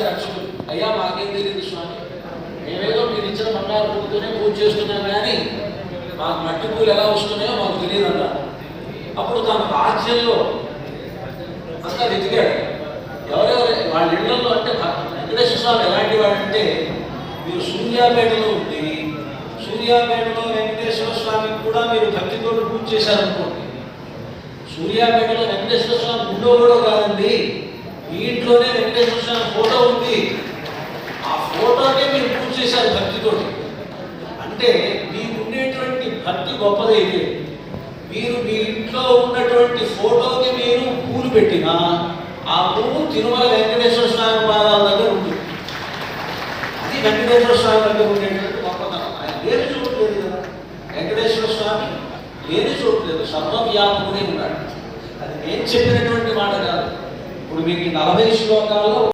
రక్షకులు అయ్యా మాకేం తెలియదు స్వామి, మేమేదో మీరు ఇచ్చిన బంగారు పూలతోనే పూజ చేస్తున్నాం కానీ మాకు మట్టి పూలు ఎలా వస్తున్నాయో మాకు తెలియదు అన్న. అప్పుడు తన రాజ్యంలో అంతా వెతికాడు. ఎవరెవరు వాళ్ళ ఇళ్లలో అంటే వెంకటేశ్వర స్వామి ఎలాంటి వాడంటే, మీరు సూర్యాపేటలో ఉండి సూర్యాపేటలో వెంకటేశ్వర స్వామికి కూడా మీరు భక్తితో పూజ చేశారనుకోండి, సూర్యాపేటలో వెంకటేశ్వర స్వామి గుండో కూడా కాదండి, మీ ఇంట్లోనే వెంకటేశ్వర స్వామి ఫోటో ఉంది, ఆ ఫోటోకే మీరు పూజ చేశారు భక్తితో. అంటే మీకు ఉండేటువంటి భక్తి గొప్పదైతే మీరు మీ ఇంట్లో ఉన్నటువంటి ఫోటోకి మీరు పూలు పెట్టినా ఆ పువ్వు తిరుమల వెంకటేశ్వర స్వామి పాదాల దగ్గర ఉంటుంది. అది వెంకటేశ్వర స్వామి దగ్గర ఉండేటువంటి గొప్పతనం. ఆయన లేని చూడలేదు కదా, వెంకటేశ్వర స్వామి లేని చూడలేదు, సర్వవ్యాపకుడే ఉన్నాడు. అది నేను చెప్పినటువంటి మాట కాదు. ఇప్పుడు మీకు 40 శ్లోకాల్లో